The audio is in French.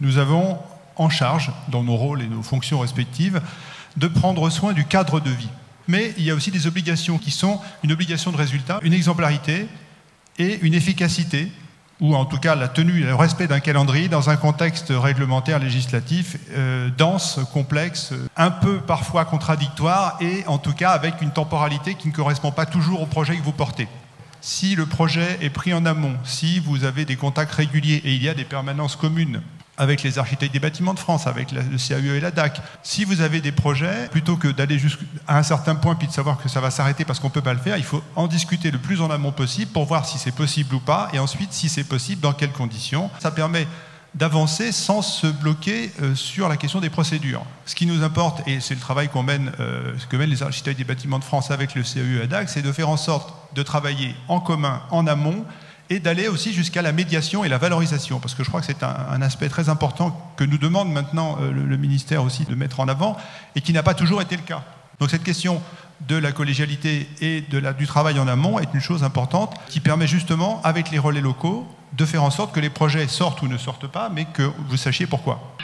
nous avons en charge, dans nos rôles et nos fonctions respectives, de prendre soin du cadre de vie. Mais il y a aussi des obligations qui sont une obligation de résultat, une exemplarité et une efficacité, ou en tout cas la tenue et le respect d'un calendrier dans un contexte réglementaire législatif dense, complexe, un peu parfois contradictoire et en tout cas avec une temporalité qui ne correspond pas toujours au projet que vous portez. Si le projet est pris en amont, si vous avez des contacts réguliers et il y a des permanences communes avec les architectes des bâtiments de France, avec le CAUE et la DAC, si vous avez des projets, plutôt que d'aller jusqu'à un certain point puis de savoir que ça va s'arrêter parce qu'on ne peut pas le faire, il faut en discuter le plus en amont possible pour voir si c'est possible ou pas, et ensuite, si c'est possible, dans quelles conditions. Ça permet d'avancer sans se bloquer sur la question des procédures. Ce qui nous importe, et c'est le travail que mènent les architectes des bâtiments de France avec le CAUE et la DAC, c'est de faire en sorte de travailler en commun, en amont, et d'aller aussi jusqu'à la médiation et la valorisation, parce que je crois que c'est un aspect très important que nous demande maintenant le ministère aussi de mettre en avant, et qui n'a pas toujours été le cas. Donc cette question de la collégialité et du travail en amont est une chose importante, qui permet justement, avec les relais locaux, de faire en sorte que les projets sortent ou ne sortent pas, mais que vous sachiez pourquoi.